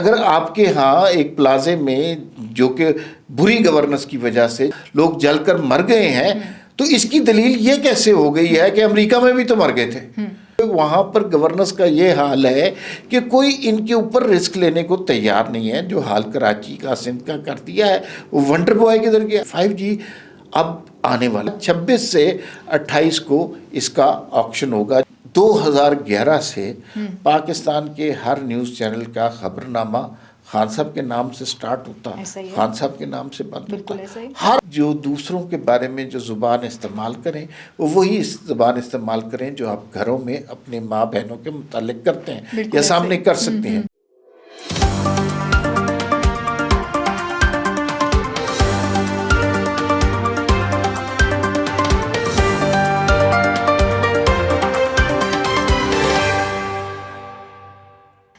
اگر آپ کے ہاں ایک پلازے میں جو کہ بری گورننس کی وجہ سے لوگ جل کر مر گئے ہیں تو اس کی دلیل یہ کیسے ہو گئی ہے کہ امریکہ میں بھی تو مر گئے تھے؟ وہاں پر گورننس کا یہ حال ہے کہ کوئی ان کے اوپر رسک لینے کو تیار نہیں ہے. جو حال کراچی کا سندھ کا کر دیا ہے وہ ونڈر بوائے کدھر گیا. 5G اب آنے والا 26 سے 28 کو اس کا آکشن ہوگا. 2011 سے پاکستان کے ہر نیوز چینل کا خبرنامہ خان صاحب کے نام سے سٹارٹ ہوتا، خان صاحب کے نام سے بند ہوتا. ہر جو دوسروں کے بارے میں جو زبان استعمال کریں وہ وہی زبان استعمال کریں جو آپ گھروں میں اپنے ماں بہنوں کے متعلق کرتے ہیں یا سامنے کر سکتے ہیں.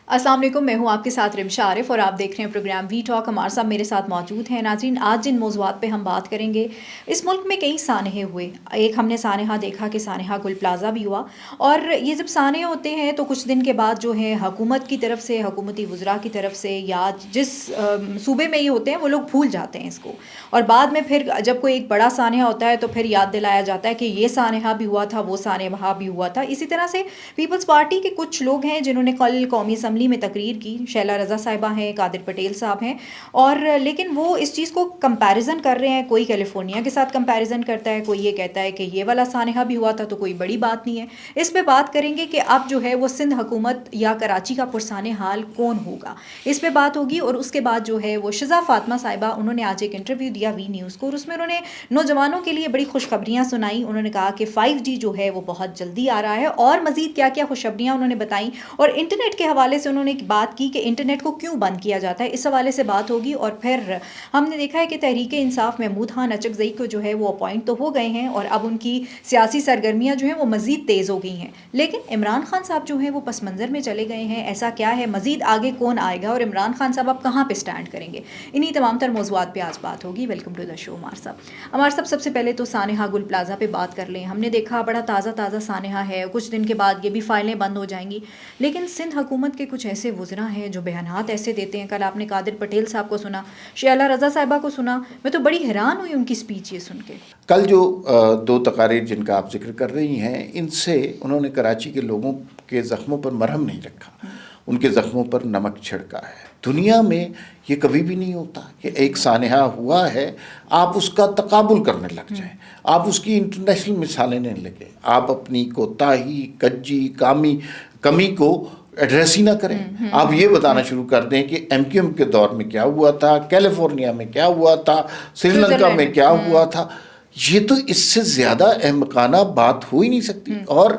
السلام علیکم، میں ہوں آپ کے ساتھ رمشا عارف اور آپ دیکھ رہے ہیں پروگرام وی ٹاک. ہمارے صاحب میرے ساتھ موجود ہیں. ناظرین، آج جن موضوعات پہ ہم بات کریں گے، اس ملک میں کئی سانحے ہوئے. ایک ہم نے سانحہ دیکھا کہ سانحہ گل پلازہ بھی ہوا، اور یہ جب سانحے ہوتے ہیں تو کچھ دن کے بعد جو ہے حکومت کی طرف سے، حکومتی وزراء کی طرف سے، یا جس صوبے میں یہ ہوتے ہیں وہ لوگ بھول جاتے ہیں اس کو، اور بعد میں پھر جب کوئی ایک بڑا سانحہ ہوتا ہے تو پھر یاد دلایا جاتا ہے کہ یہ سانحہ بھی ہوا تھا، وہ سانحہ بھی ہوا تھا. اسی طرح سے پیپلز پارٹی کے کچھ لوگ ہیں جنہوں نے کل قومی اسمبلی میں تقریر کی. شیلا رضا صاحبہ ہیں، قادر پٹیل صاحب ہیں، اور لیکن وہ اس چیز کو کمپیریزن کر رہے ہیں. کوئی کیلیفورنیا کے ساتھ کمپیریزن کرتا ہے، کوئی یہ کہتا ہے کہ یہ والا سانحہ بھی ہوا تھا تو کوئی بڑی بات نہیں ہے. اس پہ بات کریں گے کہ اب جو ہے وہ سندھ حکومت یا کراچی کا پرسان حال کون ہوگا، اس پہ بات ہوگی. اور اس کے بعد جو ہے وہ شزا فاطمہ صاحبہ، انہوں نے آج ایک انٹرویو دیا وی نیوز کو، اور اس میں انہوں نے نوجوانوں کے لیے بڑی خوشخبریاں سنائی. انہوں نے کہا کہ 5G جو ہے وہ بہت جلدی آ رہا ہے، اور مزید کیا کیا خوشخبریاں انہوں نے بتائیں. اور انٹرنیٹ کے حوالے سے انہوں نے بات کی کہ انٹرنیٹ کو کیوں بند کیا جاتا ہے، اس حوالے سے بات ہوگی. اور پھر ہم نے دیکھا ہے کہ تحریک انصاف محمود خان اچکزئی کو جو ہے وہ اپوائنٹ تو ہو گئے ہیں، اور اب ان کی سیاسی سرگرمیاں جو ہیں وہ مزید تیز ہو گئی ہیں. لیکن عمران خان صاحب جو ہیں وہ پس منظر میں چلے گئے ہیں. ایسا کیا ہے، مزید آگے کون آئے گا، اور عمران خان صاحب اب کہاں پہ سٹینڈ کریں گے؟ انہی تمام تر موضوعات پہ آج بات ہوگی. ویلکم ٹو دا شو عمار صاحب. سب سے پہلے تو سانحہ گل پلازہ پہ بات کر لیں. ہم نے دیکھا بڑا تازہ سانحہ ہے، کچھ دن کے بعد یہ بھی فائلیں بند ہو جائیں گی. لیکن سندھ حکومت کے کچھ ایسے وزراء ہیں جو بیانات ایسے دیتے ہیں. کل آپ نے قادر پٹیل صاحب کو سنا، شیلا رضا صاحبہ کو سنا. میں تو بڑی حیران ہوئی ان کی سپیچ یہ سن کے. کل جو 2 تقاریر جن کا آپ ذکر کر رہی ہیں، ان سے انہوں نے کراچی کے لوگوں کے زخموں پر مرہم نہیں رکھا، ان کے زخموں پر نمک چھڑکا ہے. دنیا میں یہ کبھی بھی نہیں ہوتا کہ ایک سانحہ ہوا ہے آپ اس کا تقابل کرنے لگ جائیں، آپ اس کی انٹرنیشنل مثالیں نہیں لگے، آپ اپنی کوتاہی، کجی، کمی کو ایڈریس ہی نہ کریں. آپ یہ بتانا شروع کر دیں کہ MQM کے دور میں کیا ہوا تھا، کیلیفورنیا میں کیا ہوا تھا، سری لنکا میں کیا ہوا تھا. یہ تو اس سے زیادہ احمقانہ بات ہو ہی نہیں سکتی. اور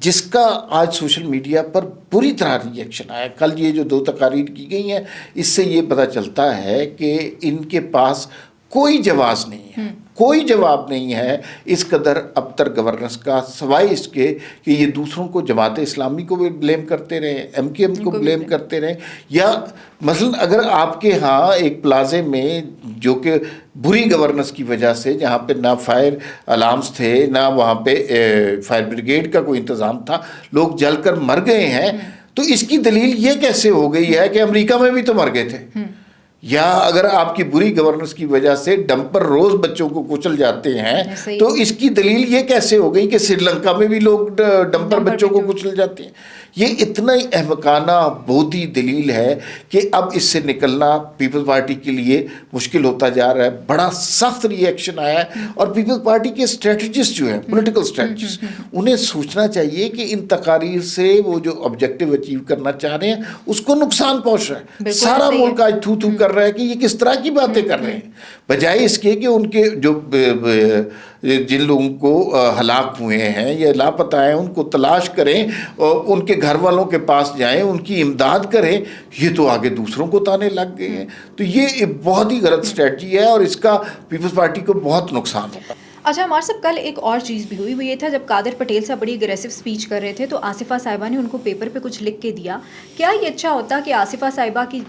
جس کا آج سوشل میڈیا پر بری طرح ریئیکشن آیا، کل یہ جو 2 تقاریر کی گئی ہیں، اس سے یہ پتہ چلتا ہے کہ ان کے پاس کوئی جواز نہیں ہے، کوئی جواب نہیں ہے اس قدر ابتر گورننس کا، سوائے اس کے کہ یہ دوسروں کو جماعت اسلامی کو بھی بلیم کرتے رہے، MQM کو بلیم کرتے رہے. یا مثلا اگر آپ کے ہاں ایک پلازے میں جو کہ بری گورننس کی وجہ سے، جہاں پہ نہ فائر الارمز تھے، نہ وہاں پہ فائر بریگیڈ کا کوئی انتظام تھا، لوگ جل کر مر گئے ہیں، تو اس کی دلیل یہ کیسے ہو گئی ہے کہ امریکہ میں بھی تو مر گئے تھے؟ یا اگر آپ کی بری گورننس کی وجہ سے ڈمپر روز بچوں کو کچل جاتے ہیں تو اس کی دلیل یہ کیسے ہو گئی کہ سری لنکا میں بھی لوگ ڈمپر بچوں کو کچل جاتے ہیں؟ یہ اتنا ہی احمقانہ بودھی دلیل ہے کہ اب اس سے نکلنا پیپلز پارٹی کے لیے مشکل ہوتا جا رہا ہے. بڑا سخت ری ایکشن آیا ہے، اور پیپلز پارٹی کے اسٹریٹجسٹ جو ہیں، پولیٹیکل اسٹریٹجسٹ، انہیں سوچنا چاہیے کہ ان تقاریر سے وہ جو آبجیکٹیو اچیو کرنا چاہ رہے ہیں اس کو نقصان پہنچ رہا ہے. سارا ملک آج تھو تھو کر رہا ہے کہ یہ کس طرح کی باتیں کر رہے ہیں، بجائے اس کے کہ ان کے جو جن لوگوں کو ہلاک ہوئے ہیں یا لاپتہ ہیں ان کو تلاش کریں اور ان کے گھر والوں کے پاس جائیں، ان کی امداد کریں. یہ تو آگے دوسروں کو تانے لگ گئے ہیں. تو یہ بہت ہی غلط اسٹریٹجی ہے، اور اس کا پیپلز پارٹی کو بہت نقصان ہوگا. اچھا ہمارے صاحب کل ایک اور چیز بھی ہوئی، وہ یہ تھا جب قادر پٹیل صاحب بڑی اگریسو اسپیچ کر رہے تھے تو آصفہ صاحبہ نے ان کو پیپر پہ کچھ لکھ کے دیا. کیا یہ اچھا ہوتا کہ آصفہ صاحبہ کی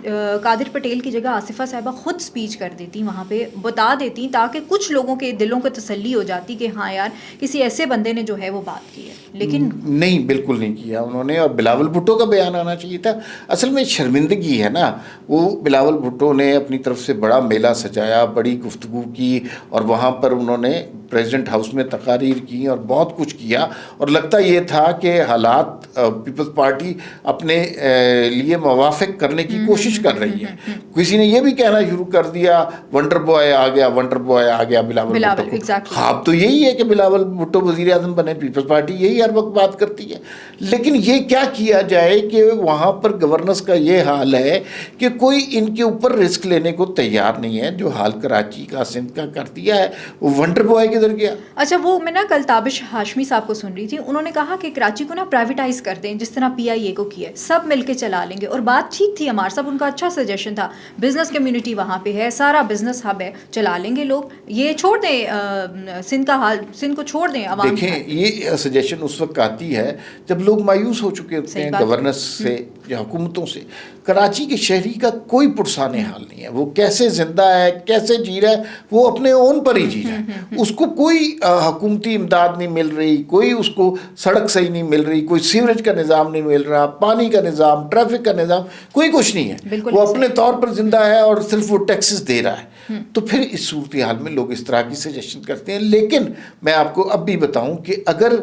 قادر پٹیل کی جگہ آصفہ صاحبہ خود اسپیچ کر دیتی، وہاں پہ بتا دیتی، تاکہ کچھ لوگوں کے دلوں کو تسلی ہو جاتی کہ ہاں یار کسی ایسے بندے نے جو ہے وہ بات کی ہے. لیکن نہیں، بالکل نہیں کیا انہوں نے. اور بلاول بھٹو کا بیان آنا چاہیے تھا. اصل میں شرمندگی ہے نا، وہ بلاول بھٹو نے اپنی طرف سے بڑا میلہ سجایا، بڑی گفتگو کی، اور وہاں پر انہوں نے پریزیڈنٹ ہاؤس میں تقاریر کی اور بہت کچھ کیا. اور لگتا یہ تھا کہ حالات پیپلز پارٹی اپنے لیے موافق کرنے کی کوشش کر رہی ہے. کسی نے یہ بھی کہنا شروع کر دیا ونڈر بوائے آ گیا، ونڈر بوائے آ گیا بلاول بھٹو کو. exactly. خواب تو یہی ہے کہ بلاول بھٹو وزیر اعظم بنے، پیپلز پارٹی یہی ہر وقت بات کرتی ہے. لیکن یہ کیا کیا جائے کہ وہاں پر گورننس کا یہ حال ہے کہ کوئی ان کے اوپر رسک لینے کو تیار نہیں ہے. جو حال کراچی کا، سندھ کا کر دیا ہے، وہ ونڈر بوائے کدھر گیا؟ اچھا وہ میں نا کل تابش ہاشمی صاحب کو سن رہی تھی، انہوں نے کہا کہ کراچی کو نا پرائیویٹائز کر دیں جس طرح پی آئی اے کو کیا ہے، سب مل کے چلا لیں گے. اور بات ٹھیک تھی ہمارے صاحب، ان کا اچھا سجیشن تھا. بزنس کمیونٹی وہاں پہ ہے، سارا بزنس ہب ہے، چلا لیں گے لوگ. یہ چھوڑ دیں سندھ کا حال، سندھ کو چھوڑ دیں عوام. دیکھیں یہ سجیشن اس وقت آتی ہے جب لوگ مایوس ہو چکے ہوتے ہیں گورننس سے یا حکومتوں سے. کراچی کے شہری کا کوئی پرسانے حال نہیں ہے. وہ کیسے زندہ ہے، کیسے جی رہا ہے، وہ اپنے اون پر ہی جی رہا ہے. اس کو کوئی حکومتی امداد نہیں مل رہی، کوئی اس کو سڑک صحیح نہیں مل رہی، کوئی سیوریج کا نظام نہیں مل رہا، پانی کا نظام، ٹریفک کا نظام، کوئی کچھ نہیں ہے. وہ اپنے طور پر زندہ ہے اور صرف وہ ٹیکسز دے رہا ہے. تو پھر اس صورتحال میں لوگ اس طرح کی سجیشن کرتے ہیں. لیکن میں آپ کو اب بھی بتاؤں کہ اگر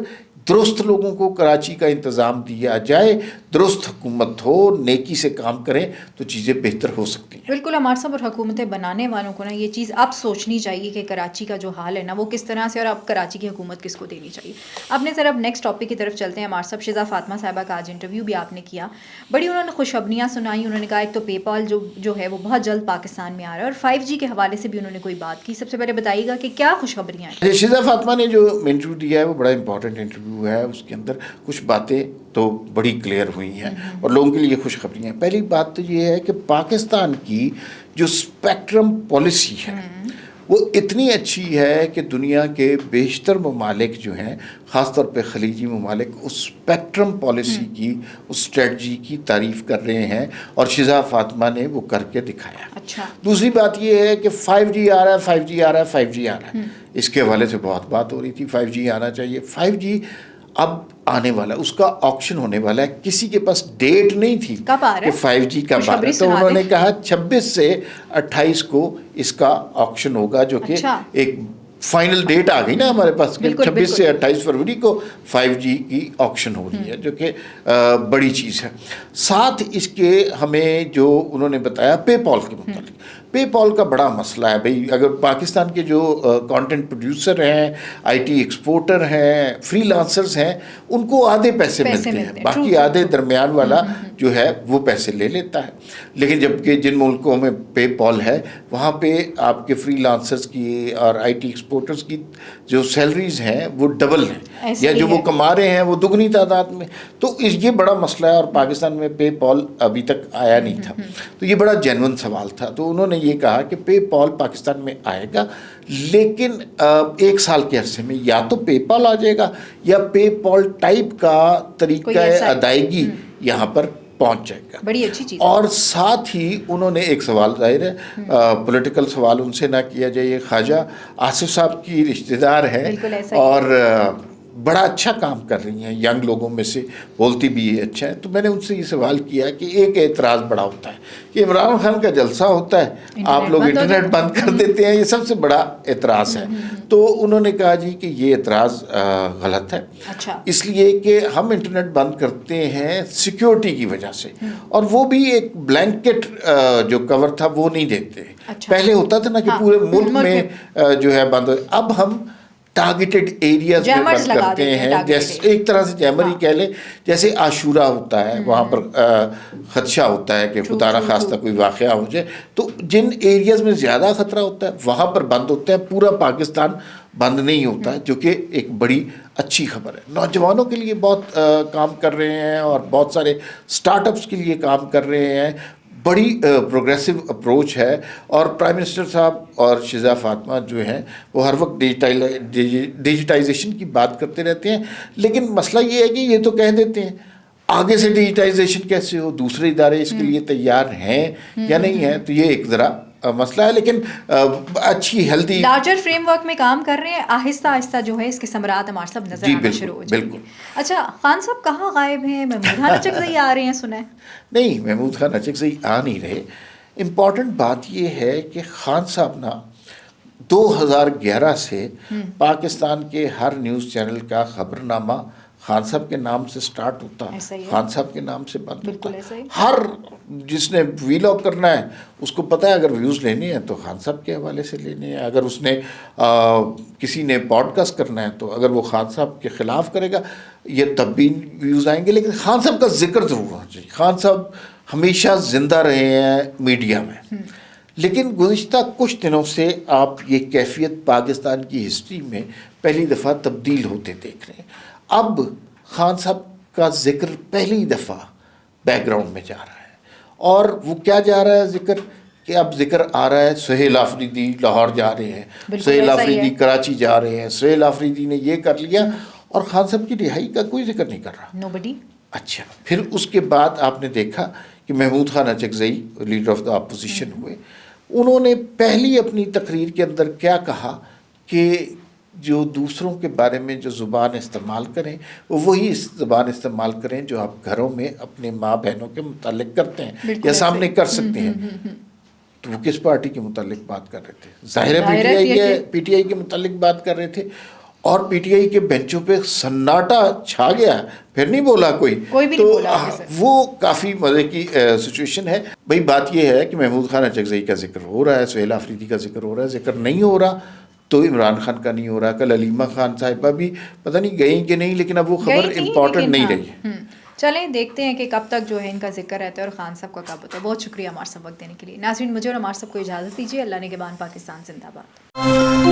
درست لوگوں کو کراچی کا انتظام دیا جائے، درست حکومت ہو، نیکی سے کام کریں، تو چیزیں بہتر ہو سکتی ہیں. بالکل ہمارے صاحب، اور حکومتیں بنانے والوں کو نا یہ چیز اب سوچنی چاہیے کہ کراچی کا جو حال ہے نا وہ کس طرح سے، اور اب کراچی کی حکومت کس کو دینی چاہیے. اپنے سر اب نیکسٹ ٹاپک کی طرف چلتے ہیں. ہمارے صاحب شزا فاطمہ صاحبہ کا آج انٹرویو بھی آپ نے کیا، بڑی انہوں نے خوشخبریاں سنائی. انہوں نے کہا ایک تو پے پال جو ہے وہ بہت جلد پاکستان میں آ رہا ہے، اور 5G کے حوالے سے بھی انہوں نے کوئی بات کی. سب سے پہلے بتائیے گا کہ کیا خوشخبریاں ہیں. شزا فاطمہ نے جو انٹرویو دیا ہے وہ بڑا امپورٹنٹ انٹرویو ہے. اس کے اندر کچھ باتیں تو بڑی کلیئر ہوئی ہیں اور لوگوں کے لیے خوشخبریاں ہیں. پہلی بات تو یہ ہے کہ پاکستان کی جو اسپیکٹرم پالیسی ہے وہ اتنی اچھی ہے کہ دنیا کے بیشتر ممالک جو ہیں، خاص طور پہ خلیجی ممالک، اس اسپیکٹرم پالیسی کی، اس اسٹریٹجی کی تعریف کر رہے ہیں، اور شزا فاطمہ نے وہ کر کے دکھایا. اچھا. دوسری بات یہ ہے کہ 5G آ رہا ہے، 5G آ رہا ہے، 5G آ رہا ہے. اس کے حوالے سے بہت بات ہو رہی تھی، 5G آنا چاہیے. 5G اب آنے والا ہے، اس کا آکشن ہونے والا ہے. کسی کے پاس ڈیٹ نہیں تھی کب آ رہا ہے کہ 5G کب آ رہا ہے، تو انہوں نے کہا 26 سے 28 کو اس کا آکشن ہوگا، جو کہ ایک فائنل ڈیٹ آ گئی نا ہمارے پاس کہ 26 سے 28 فروری کو 5G کی آکشن ہو رہی ہے، جو کہ بڑی چیز ہے. ساتھ اس کے ہمیں جو انہوں نے بتایا پے پال کے متعلق، پے پال کا بڑا مسئلہ ہے بھائی. اگر پاکستان کے جو کانٹینٹ پروڈیوسر ہیں، آئی ٹی ایکسپورٹر ہیں، فری لانسرز ہیں، ان کو آدھے پیسے ملتے ہیں، باقی آدھے درمیان والا جو ہے وہ پیسے لے لیتا ہے. لیکن جبکہ جن ملکوں میں پے پال ہے وہاں پہ آپ کے فری لانسرز کی اور آئی ٹی ایکسپورٹرز کی جو سیلریز ہیں وہ ڈبل ہیں، یا جو وہ کما رہے ہیں وہ دگنی تعداد میں. تو یہ بڑا مسئلہ ہے، اور پاکستان میں پے پال ابھی تک آیا نہیں تھا. تو یہ بڑا جینون سوال تھا. تو انہوں نے یہ کہا کہ پے پال پاکستان میں آئے گا، لیکن 1 سال کے عرصے میں یا تو پے پال آ جائے گا یا پے پال ٹائپ کا طریقہ ادائیگی یہاں پر پہنچ جائے گا. بڑی اچھی چیز. اور ساتھ ہی انہوں نے ایک سوال، ظاہر ہے پولیٹیکل سوال ان سے نہ کیا جائے، یہ خواجہ آصف صاحب کی رشتہ دار ہیں اور بڑا اچھا کام کر رہی ہیں، ینگ لوگوں میں سے بولتی بھی یہ اچھا ہے. تو میں نے ان سے یہ سوال کیا کہ ایک اعتراض بڑا ہوتا ہے کہ عمران خان کا جلسہ ہوتا ہے، آپ لوگ انٹرنیٹ بند کر دیتے ہیں، یہ سب سے بڑا اعتراض ہے. تو انہوں نے کہا جی کہ یہ اعتراض غلط ہے، اس لیے کہ ہم انٹرنیٹ بند کرتے ہیں سیکیورٹی کی وجہ سے، اور وہ بھی ایک بلینکٹ جو کور تھا وہ نہیں دیتے. پہلے ہوتا تھا نا کہ پورے ملک میں جو ہے بند ہو. اب ہم ٹارگیٹڈ ایریاز میں بند کرتے ہیں، جیسے ایک طرح سے جیمر ہی کہہ لیں. جیسے عاشورہ ہوتا ہے، وہاں پر خدشہ ہوتا ہے کہ خدا نخواستہ کوئی واقعہ ہو جائے، تو جن ایریاز میں زیادہ خطرہ ہوتا ہے وہاں پر بند ہوتے ہیں. پورا پاکستان بند نہیں ہوتا، جو کہ ایک بڑی اچھی خبر ہے. نوجوانوں کے لیے بہت کام کر رہے ہیں اور بہت سارے اسٹارٹ اپس کے لیے کام کر رہے ہیں. بڑی پروگریسو اپروچ ہے، اور پرائم منسٹر صاحب اور شہزاد فاطمہ جو ہیں وہ ہر وقت ڈیجیٹائزیشن کی بات کرتے رہتے ہیں، لیکن مسئلہ یہ ہے کہ یہ تو کہہ دیتے ہیں، آگے سے ڈیجیٹائزیشن کیسے ہو، دوسرے ادارے اس کے لیے تیار ہیں یا نہیں ہیں، تو یہ ایک ذرا مسئلہ ہے، لیکن اچھی ہیلدی لارجر فریم ورک میں کام کر رہے ہیں، آہستہ آہستہ جو ہے اس کے ثمرات ہمارے سب نظر آنا شروع ہو جائیں گے۔ اچھا خان صاحب کہاں غائب ہیں؟ محمود خان اچکزئی آ رہے ہیں سنا ہے؟ نہیں، محمود خان اچکزئی آ نہیں رہے۔ امپورٹنٹ بات یہ ہے کہ خان صاحب نا 2011 سے پاکستان کے ہر نیوز چینل کا خبرنامہ خان صاحب کے نام سے سٹارٹ ہوتا، خان صاحب کے نام سے بند ہوتا۔ ہر جس نے ویلاگ کرنا ہے اس کو پتہ ہے اگر ویوز لینے ہیں تو خان صاحب کے حوالے سے لینے ہیں، اگر اس نے کسی نے پوڈ کاسٹ کرنا ہے تو اگر وہ خان صاحب کے خلاف کرے گا یہ تب بھی ویوز آئیں گے، لیکن خان صاحب کا ذکر ضرور ہونا چاہیے۔ خان صاحب ہمیشہ زندہ رہے ہیں میڈیا میں، لیکن گزشتہ کچھ دنوں سے آپ یہ کیفیت پاکستان کی ہسٹری میں پہلی دفعہ تبدیل ہوتے دیکھ رہے ہیں۔ اب خان صاحب کا ذکر پہلی دفعہ بیک گراؤنڈ میں جا رہا ہے، اور وہ کیا جا رہا ہے ذکر کہ اب ذکر آ رہا ہے سہیل آفریدی لاہور جا رہے ہیں، سہیل آفریدی کراچی جا رہے ہیں، سہیل آفریدی نے یہ کر لیا، اور خان صاحب کی رہائی کا کوئی ذکر نہیں کر رہا۔ نوبڈی۔ اچھا، پھر اس کے بعد آپ نے دیکھا کہ Mahmood Khan Achakzai leader of the opposition ہوئے، انہوں نے پہلی اپنی تقریر کے اندر کیا کہا کہ جو دوسروں کے بارے میں جو زبان استعمال کریں وہ وہی زبان استعمال کریں جو آپ گھروں میں اپنے ماں بہنوں کے متعلق کرتے ہیں یا سامنے کر سکتے ہیں۔ تو وہ کس پارٹی کے متعلق بات کر رہے تھے؟ ظاہر ہے پی ٹی آئی کے متعلق بات کر رہے تھے، اور پی ٹی آئی کے بینچوں پہ سناٹا چھا گیا، پھر نہیں بولا کوئی بھی تو وہ کافی مزے کی سچویشن ہے۔ بھئی بات یہ ہے کہ محمود خان اچکزئی کا ذکر ہو رہا ہے، سہیل آفریدی کا ذکر ہو رہا ہے، ذکر نہیں ہو رہا تو عمران خان کا نہیں ہو رہا۔ کل علیمہ خان صاحبہ بھی پتہ نہیں گئیں کہ نہیں، لیکن اب وہ خبر امپورٹنٹ نہیں رہی۔ چلیں دیکھتے ہیں کہ کب تک جو ہے ان کا ذکر رہتا ہے اور خان صاحب کا کب ہوتا ہے۔ بہت شکریہ ہمارے ساتھ وقت دینے کے لیے۔ ناظرین مجھے اور ہمارے سب کو اجازت دیجیے۔ اللہ نگہبان، پاکستان زندہ باد۔